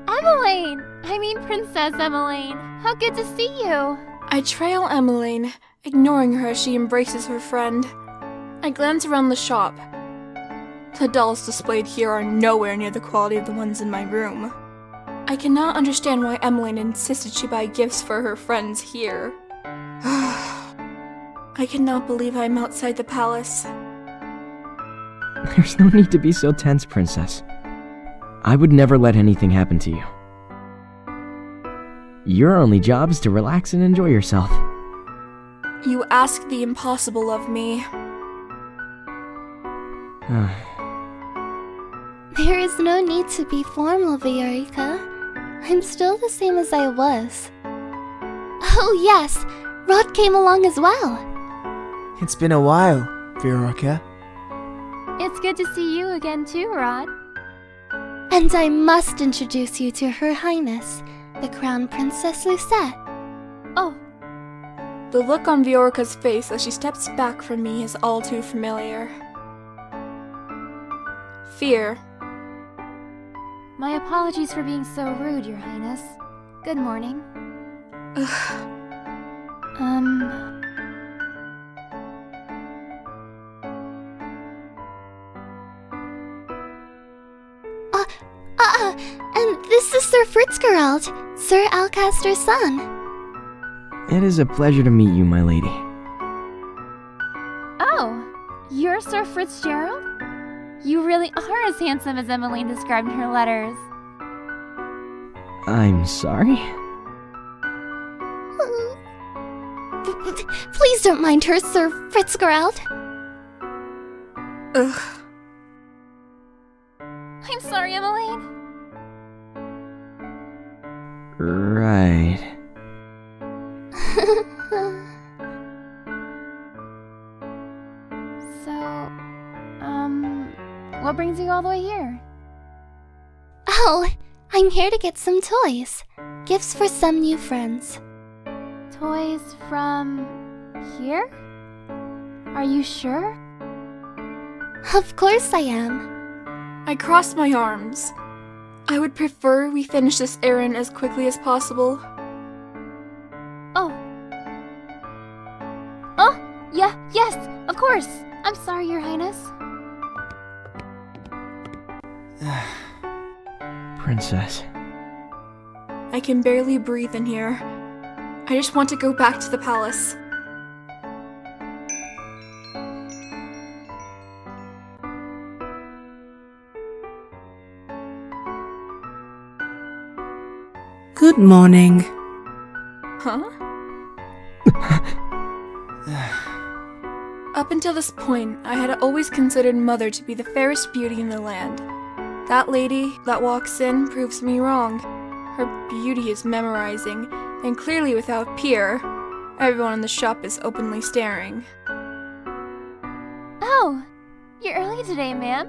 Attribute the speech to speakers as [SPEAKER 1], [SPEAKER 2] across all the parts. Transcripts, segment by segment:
[SPEAKER 1] Emelaigne! I mean Princess Emelaigne. How good to see you!
[SPEAKER 2] I trail Emelaigne, ignoring her as she embraces her friend. I glance around the shop. The dolls displayed here are nowhere near the quality of the ones in my room. I cannot understand why Emelaigne insisted she buy gifts for her friends here. I cannot believe I'm outside the palace.
[SPEAKER 3] There's no need to be so tense, Princess. I would never let anything happen to you. Your only job is to relax and enjoy yourself.
[SPEAKER 2] You ask the impossible of me.
[SPEAKER 1] There is no need to be formal, Viorica. I'm still the same as I was. Oh yes, Rod came along as well.
[SPEAKER 4] It's been a while, Viorica.
[SPEAKER 1] It's good to see you again too, Rod. And I must introduce you to Her Highness, the Crown Princess Lucette. Oh.
[SPEAKER 2] The look on Viorica's face as she steps back from me is all too familiar. Fear.
[SPEAKER 1] My apologies for being so rude, Your Highness. Good morning. And this is Sir 𝒮𝒽𝒾𝓏𝓊𝓀𝒶𝓰𝓌𝒰, Sir Alcaster's son.
[SPEAKER 3] It is a pleasure to meet you, my lady.
[SPEAKER 1] Oh, you're Sir Fitzgerald? You really are as handsome as Emelaigne described in her letters.
[SPEAKER 3] I'm sorry?
[SPEAKER 1] Please don't mind her, Sir 𝒮𝒽𝒾𝓏𝓊𝓀. I'm sorry, Emelaigne.
[SPEAKER 3] Right.
[SPEAKER 1] So, what brings you all the way here? Oh, I'm here to get some toys. Gifts for some new friends. Toys from here? Are you sure? Of course I am.
[SPEAKER 2] I cross my arms. I would prefer we finish this errand as quickly as possible.
[SPEAKER 1] Oh. Oh, yeah, yes, of course. I'm sorry, Your Highness.
[SPEAKER 3] Princess.
[SPEAKER 2] I can barely breathe in here. I just want to go back to the palace.
[SPEAKER 5] Good morning.
[SPEAKER 2] Huh? Up until this point, I had always considered Mother to be the fairest beauty in the land. That lady that walks in proves me wrong. Her beauty is memorizing, and clearly without peer. Everyone in the shop is openly staring.
[SPEAKER 1] Oh, you're early today, ma'am.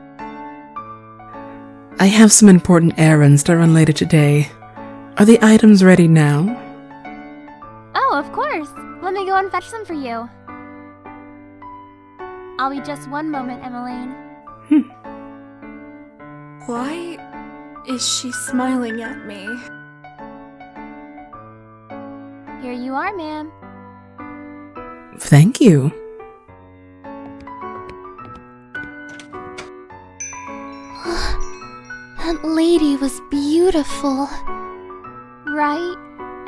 [SPEAKER 5] I have some important errands to run later today. Are the items ready now?
[SPEAKER 1] Oh, of course. Let me go and fetch them for you. I'll be just one moment, Emelaigne.
[SPEAKER 2] Why is she smiling at me?
[SPEAKER 1] Here you are, ma'am.
[SPEAKER 5] Thank you.
[SPEAKER 1] That lady was beautiful. Right?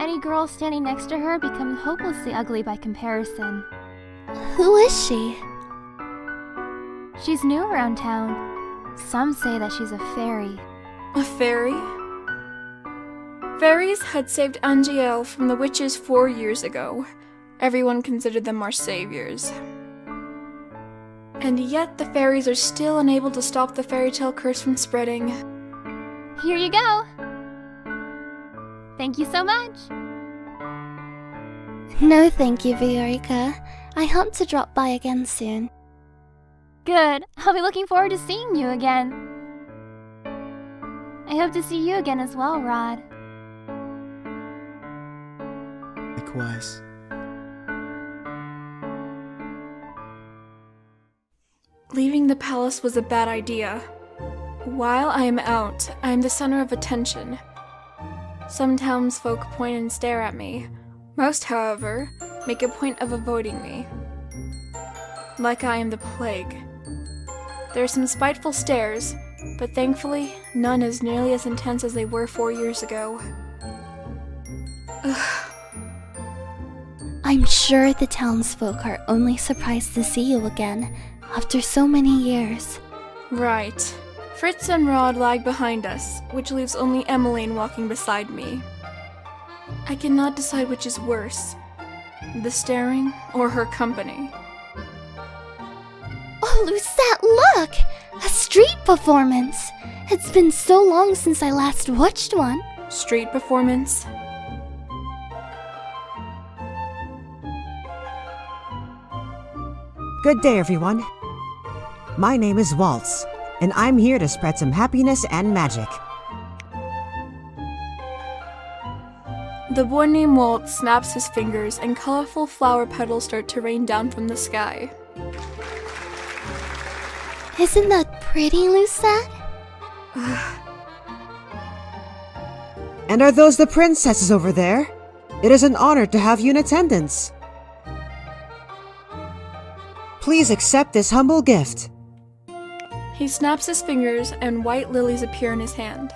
[SPEAKER 1] Any girl standing next to her becomes hopelessly ugly by comparison. Who is she? She's new around town. Some say that she's a fairy.
[SPEAKER 2] A fairy? Fairies had saved Angelica from the witches 4 years ago. Everyone considered them our saviors. And yet the fairies are still unable to stop the fairy tale curse from spreading.
[SPEAKER 1] Here you go. Thank you so much. No thank you, Viorica. I hope to drop by again soon.
[SPEAKER 6] Good. I'll be looking forward to seeing you again. I hope to see you again as well, Rod.
[SPEAKER 4] Likewise.
[SPEAKER 2] Leaving the palace was a bad idea. While I am out, I am the center of attention. Some townsfolk point and stare at me. Most, however, make a point of avoiding me. Like I am the plague. There are some spiteful stares, but thankfully, none as nearly as intense as they were 4 years ago. Ugh.
[SPEAKER 1] I'm sure the townsfolk are only surprised to see you again after so many years.
[SPEAKER 2] Right. Fritz and Rod lag behind us, which leaves only Emelaigne walking beside me. I cannot decide which is worse, the staring or her company.
[SPEAKER 1] Oh, Lucette, look! A street performance! It's been so long since I last watched one.
[SPEAKER 2] Street performance?
[SPEAKER 7] Good day, everyone. My name is Waltz, and I'm here to spread some happiness and magic.
[SPEAKER 2] The boy named Waltz snaps his fingers and colorful flower petals start to rain down from the sky.
[SPEAKER 1] Isn't that pretty, Lucette?
[SPEAKER 7] And are those the princesses over there? It is an honor to have you in attendance. Please accept this humble gift.
[SPEAKER 2] He snaps his fingers and white lilies appear in his hand.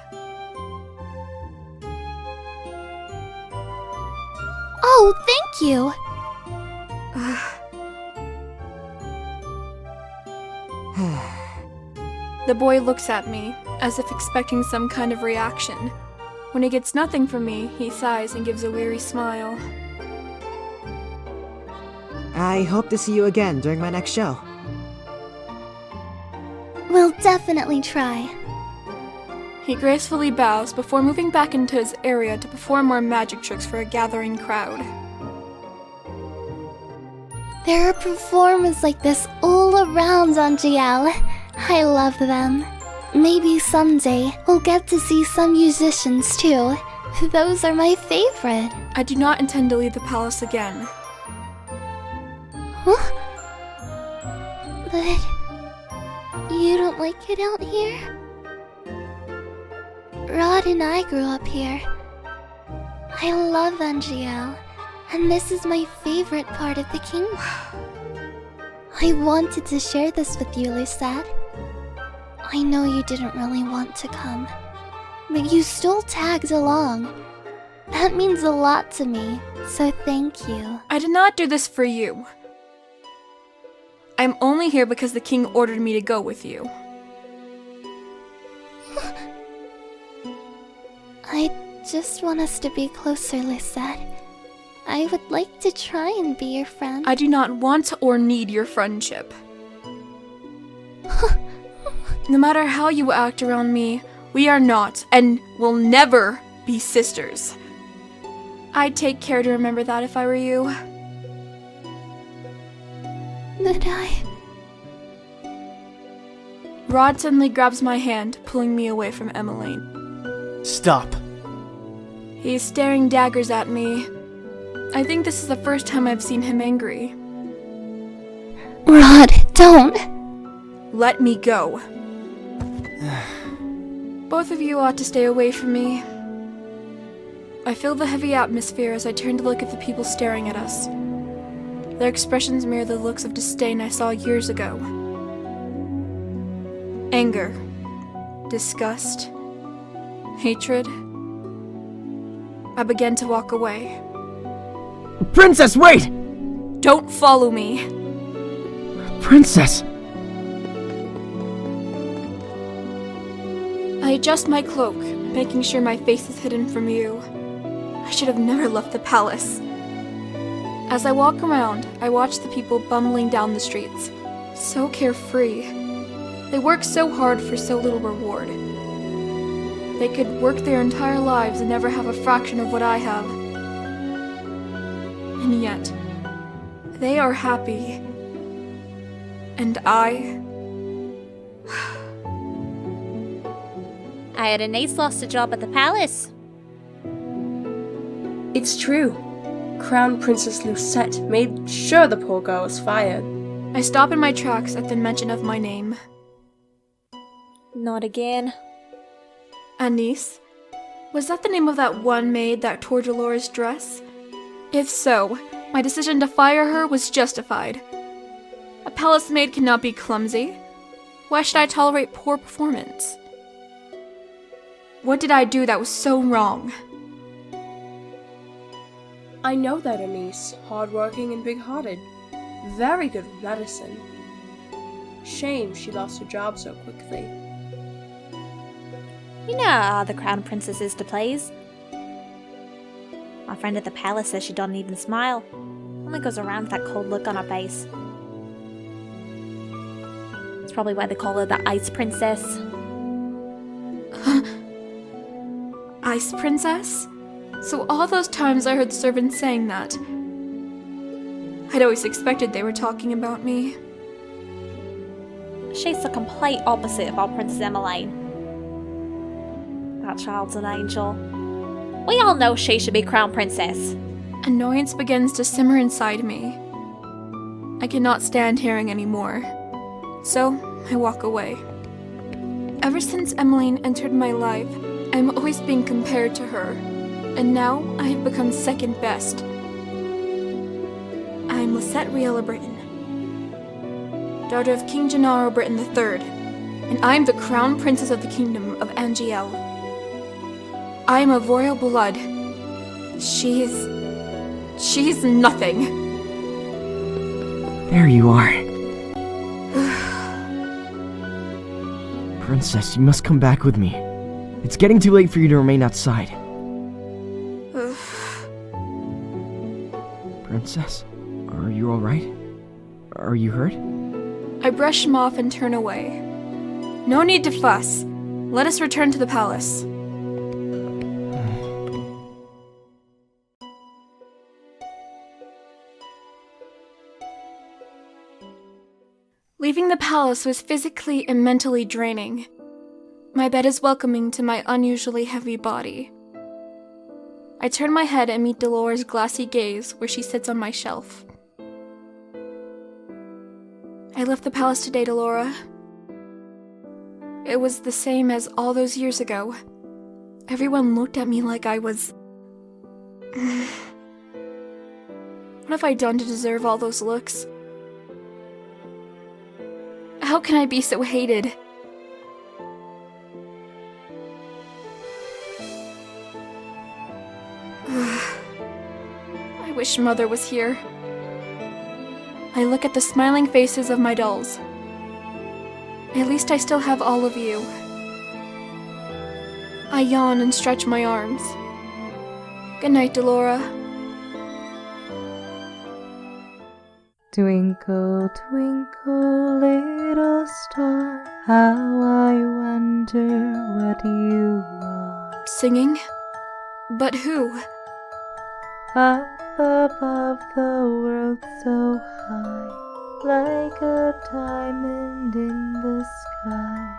[SPEAKER 1] Oh, thank you!
[SPEAKER 2] The boy looks at me, as if expecting some kind of reaction. When he gets nothing from me, he sighs and gives a weary smile.
[SPEAKER 7] I hope to see you again during my next show.
[SPEAKER 1] We'll definitely try.
[SPEAKER 2] He gracefully bows before moving back into his area to perform more magic tricks for a gathering crowd.
[SPEAKER 1] There are performers like this all around Angelica. I love them. Maybe someday we'll get to see some musicians too. Those are my favorite.
[SPEAKER 2] I do not intend to leave the palace again.
[SPEAKER 1] Huh? But you don't like it out here? Rod and I grew up here. I love Angelica, and this is my favorite part of the kingdom. I wanted to share this with you, Lucette. I know you didn't really want to come, but you still tagged along. That means a lot to me, so thank you.
[SPEAKER 2] I did not do this for you. I'm only here because the king ordered me to go with you.
[SPEAKER 1] I just want us to be closer, Lucette. I would like to try and be your friend.
[SPEAKER 2] I do not want or need your friendship. No matter how you act around me, we are not and will never be sisters. I'd take care to remember that if I were you.
[SPEAKER 1] But
[SPEAKER 2] Rod suddenly grabs my hand, pulling me away from Emelaigne.
[SPEAKER 4] Stop.
[SPEAKER 2] He is staring daggers at me. I think this is the first time I've seen him angry.
[SPEAKER 1] Rod, don't!
[SPEAKER 2] Let me go. Both of you ought to stay away from me. I feel the heavy atmosphere as I turn to look at the people staring at us. Their expressions mirror the looks of disdain I saw years ago. Anger, disgust, hatred. I began to walk away.
[SPEAKER 3] Princess, wait!
[SPEAKER 2] Don't follow me!
[SPEAKER 3] Princess!
[SPEAKER 2] I adjust my cloak, making sure my face is hidden from you. I should have never left the palace. As I walk around, I watch the people bumbling down the streets. So carefree. They work so hard for so little reward. They could work their entire lives and never have a fraction of what I have. And yet, they are happy. And I
[SPEAKER 8] I heard Anise lost a job at the palace.
[SPEAKER 9] It's true. Crown Princess Lucette made sure the poor girl was fired.
[SPEAKER 2] I stop in my tracks at the mention of my name.
[SPEAKER 8] Not again.
[SPEAKER 2] Anise? Was that the name of that one maid that tore Delora's dress? If so, my decision to fire her was justified. A palace maid cannot be clumsy. Why should I tolerate poor performance? What did I do that was so wrong?
[SPEAKER 9] I know that Anise, hardworking and big-hearted. Very good with medicine. Shame she lost her job so quickly.
[SPEAKER 8] You know how the crown princess is to please. My friend at the palace says she doesn't even smile. Only goes around with that cold look on her face. That's probably why they call her the Ice Princess.
[SPEAKER 2] Ice Princess? So all those times I heard servants saying that, I'd always expected they were talking about me.
[SPEAKER 8] She's the complete opposite of our Princess Emelaigne. That child's an angel. We all know she should be crown princess.
[SPEAKER 2] Annoyance begins to simmer inside me. I cannot stand hearing anymore. So, I walk away. Ever since Emelaigne entered my life, I'm always being compared to her. And now, I have become second best. I'm Lucette Riella Britain, daughter of King Genaro Britain III, and I am the crown princess of the kingdom of Angel. I am of royal blood. She's nothing.
[SPEAKER 3] There you are. Princess, you must come back with me. It's getting too late for you to remain outside. Princess, are you alright? Are you hurt?
[SPEAKER 2] I brush him off and turn away. No need to fuss. Let us return to the palace. Leaving the palace was physically and mentally draining. My bed is welcoming to my unusually heavy body. I turn my head and meet Delora's glassy gaze where she sits on my shelf. I left the palace today, Delora. It was the same as all those years ago. Everyone looked at me like I was... What have I done to deserve all those looks? How can I be so hated? I wish Mother was here. I look at the smiling faces of my dolls. At least I still have all of you. I yawn and stretch my arms. Good night, Delora.
[SPEAKER 10] Twinkle, twinkle, little star, how I wonder what you are.
[SPEAKER 2] Singing? But who?
[SPEAKER 10] Up above the world so high, like a diamond in the sky.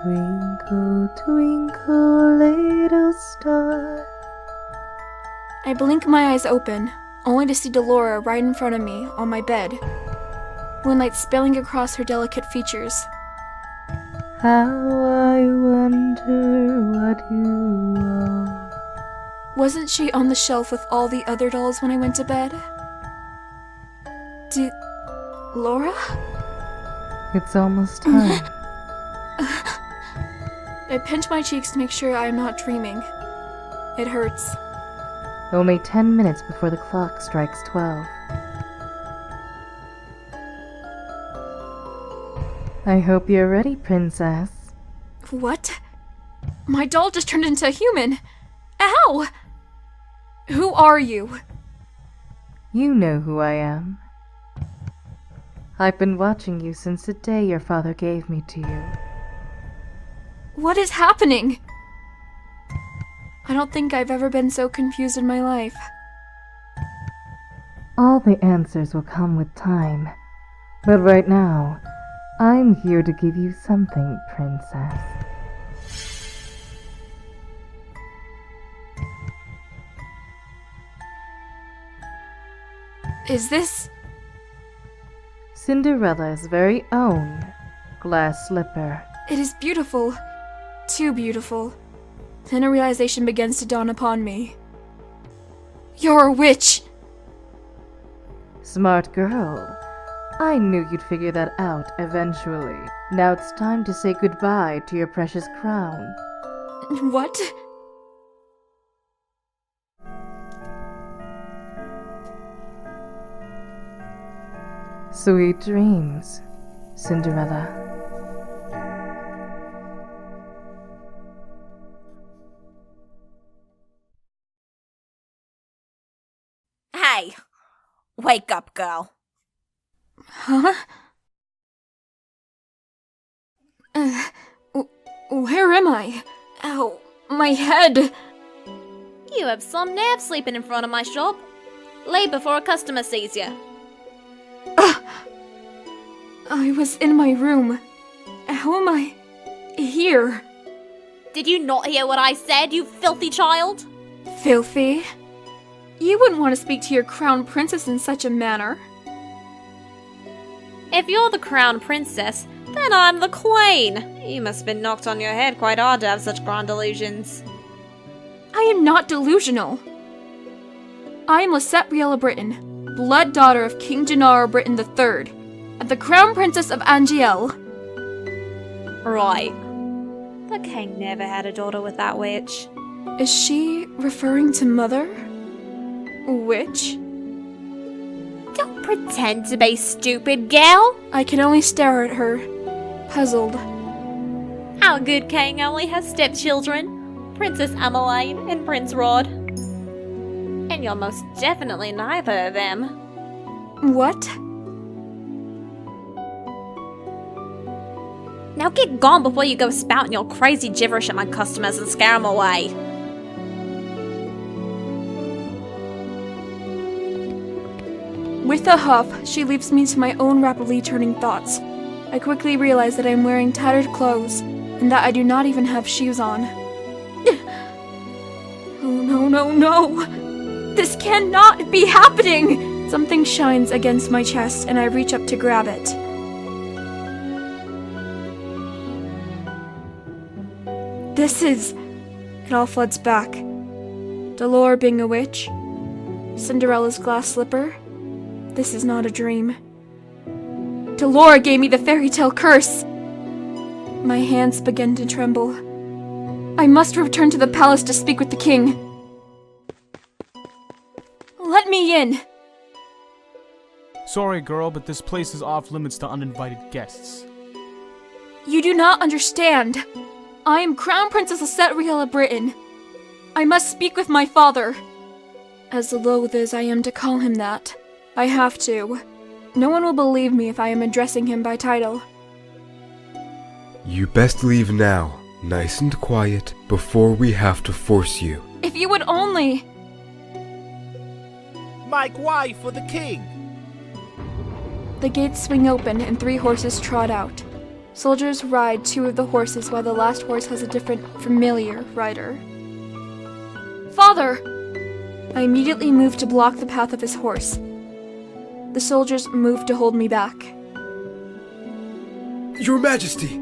[SPEAKER 10] Twinkle, twinkle, little star.
[SPEAKER 2] I blink my eyes open, only to see Delora right in front of me on my bed, moonlight spilling across her delicate features.
[SPEAKER 10] How I wonder what you are.
[SPEAKER 2] Wasn't she on the shelf with all the other dolls when I went to bed? Laura?
[SPEAKER 10] It's almost time.
[SPEAKER 2] I pinch my cheeks to make sure I am not dreaming. It hurts.
[SPEAKER 10] Only 10 minutes before the clock strikes 12. I hope you're ready, Princess.
[SPEAKER 2] What? My doll just turned into a human! Ow! Who are you?
[SPEAKER 10] You know who I am. I've been watching you since the day your father gave me to you.
[SPEAKER 2] What is happening? I don't think I've ever been so confused in my life.
[SPEAKER 10] All the answers will come with time. But right now, I'm here to give you something, Princess.
[SPEAKER 2] Is this...
[SPEAKER 10] Cinderella's very own glass slipper.
[SPEAKER 2] It is beautiful. Too beautiful. Then a realization begins to dawn upon me. You're a witch!
[SPEAKER 10] Smart girl. I knew you'd figure that out eventually. Now it's time to say goodbye to your precious crown.
[SPEAKER 2] What?
[SPEAKER 10] Sweet dreams, Cinderella.
[SPEAKER 8] Hey! Wake up, girl.
[SPEAKER 2] Huh? Where am I? Ow, my head!
[SPEAKER 8] You have some nerve sleeping in front of my shop. Leave before a customer sees you.
[SPEAKER 2] I was in my room. How am I here?
[SPEAKER 8] Did you not hear what I said, you filthy child?
[SPEAKER 2] Filthy? You wouldn't want to speak to your crown princess in such a manner.
[SPEAKER 8] If you're the crown princess, then I'm the queen. You must have been knocked on your head quite hard to have such grand delusions.
[SPEAKER 2] I am not delusional. I am Lucette 𝒮𝒃𝓊𝓀𝒶𝓰, blood daughter of King Genaro Britain III, and the crown princess of Angelica.
[SPEAKER 8] Right. The king never had a daughter with that witch.
[SPEAKER 2] Is she referring to Mother? Witch?
[SPEAKER 8] Don't pretend to be stupid, gal.
[SPEAKER 2] I can only stare at her, puzzled.
[SPEAKER 8] Our good king only has stepchildren, Princess Emelaigne and Prince Rod. And you're most definitely neither of them.
[SPEAKER 2] What?
[SPEAKER 8] Now get gone before you go spouting your crazy gibberish at my customers and scare them away.
[SPEAKER 2] With a huff, she leaves me to my own rapidly turning thoughts. I quickly realize that I am wearing tattered clothes, and that I do not even have shoes on. Oh no, no, no! This cannot be happening! Something shines against my chest, and I reach up to grab it. It all floods back. Delora being a witch. Cinderella's glass slipper. This is not a dream. Delora gave me the fairy tale curse! My hands begin to tremble. I must return to the palace to speak with the king. Let me in!
[SPEAKER 11] Sorry, girl, but this place is off limits to uninvited guests.
[SPEAKER 2] You do not understand. I am Crown Princess Lucette 𝒮𝒃𝓊𝓀𝒶𝓰. I must speak with my father. As loath as I am to call him that, I have to. No one will believe me if I am addressing him by title.
[SPEAKER 12] You best leave now, nice and quiet, before we have to force you.
[SPEAKER 2] If you would only...
[SPEAKER 13] Make way for the king!
[SPEAKER 2] The gates swing open and 3 horses trot out. Soldiers ride 2 of the horses while the last horse has a different, familiar rider. Father! I immediately move to block the path of his horse. The soldiers move to hold me back.
[SPEAKER 12] Your Majesty!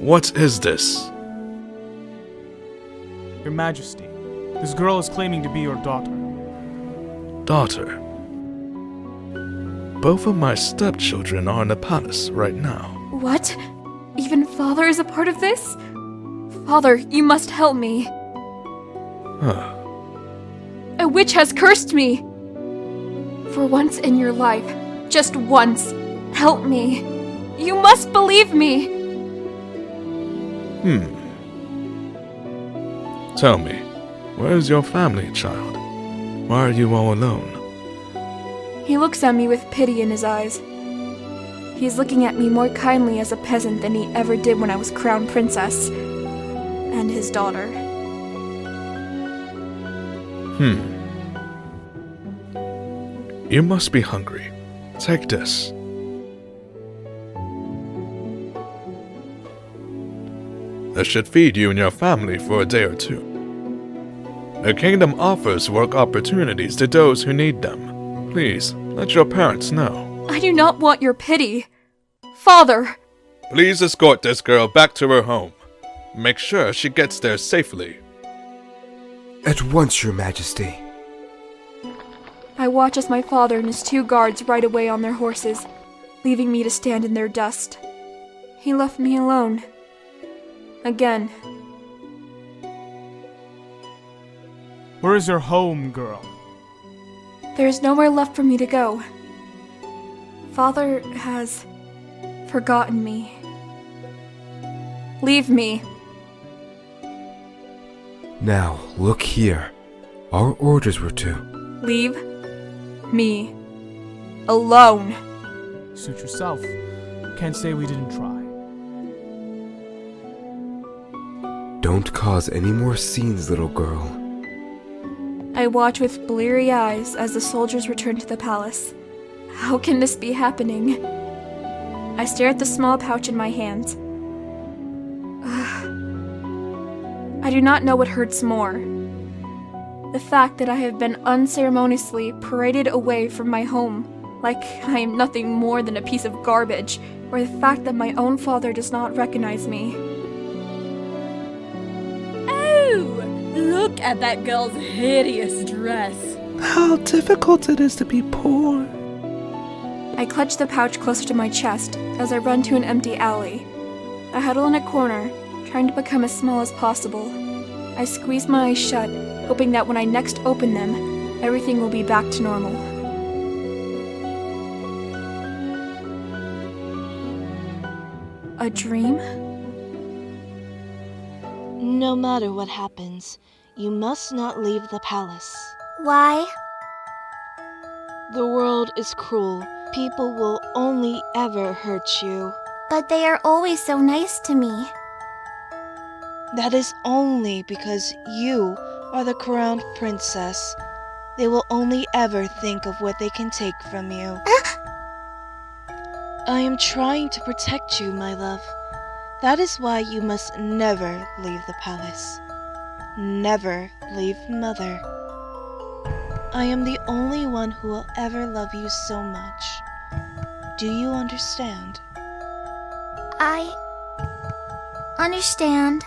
[SPEAKER 14] What is this?
[SPEAKER 11] Your Majesty, this girl is claiming to be your daughter.
[SPEAKER 14] Daughter? Both of my stepchildren are in the palace right now.
[SPEAKER 2] What? Even Father is a part of this? Father, you must help me.
[SPEAKER 14] Huh.
[SPEAKER 2] A witch has cursed me! For once in your life, just once, help me. You must believe me!
[SPEAKER 14] Tell me, where is your family, child? Why are you all alone?
[SPEAKER 2] He looks at me with pity in his eyes. He is looking at me more kindly as a peasant than he ever did when I was crown princess. And his daughter.
[SPEAKER 14] You must be hungry. Take this. This should feed you and your family for a day or two. The kingdom offers work opportunities to those who need them. Please, let your parents know.
[SPEAKER 2] I do not want your pity. Father!
[SPEAKER 14] Please escort this girl back to her home. Make sure she gets there safely.
[SPEAKER 12] At once, Your Majesty.
[SPEAKER 2] I watch as my father and his 2 guards ride away on their horses, leaving me to stand in their dust. He left me alone. Again.
[SPEAKER 11] Where is your home, girl?
[SPEAKER 2] There is nowhere left for me to go. Father has forgotten me. Leave me.
[SPEAKER 12] Now, look here. Our orders were to...
[SPEAKER 2] Leave me alone.
[SPEAKER 11] Suit yourself. Can't say we didn't try.
[SPEAKER 12] Don't cause any more scenes, little girl.
[SPEAKER 2] I watch with bleary eyes as the soldiers return to the palace. How can this be happening? I stare at the small pouch in my hand. I do not know what hurts more. The fact that I have been unceremoniously paraded away from my home, like I am nothing more than a piece of garbage, or the fact that my own father does not recognize me.
[SPEAKER 8] Oh! Look at that girl's hideous dress.
[SPEAKER 5] How difficult it is to be poor.
[SPEAKER 2] I clutch the pouch closer to my chest as I run to an empty alley. I huddle in a corner, trying to become as small as possible. I squeeze my eyes shut, hoping that when I next open them, everything will be back to normal. A dream?
[SPEAKER 15] No matter what happens, you must not leave the palace.
[SPEAKER 1] Why?
[SPEAKER 15] The world is cruel. People will only ever hurt you.
[SPEAKER 1] But they are always so nice to me.
[SPEAKER 15] That is only because you are the crowned princess. They will only ever think of what they can take from you. I am trying to protect you, my love. That is why you must never leave the palace. Never leave Mother. I am the only one who will ever love you so much. Do you understand?
[SPEAKER 1] I understand.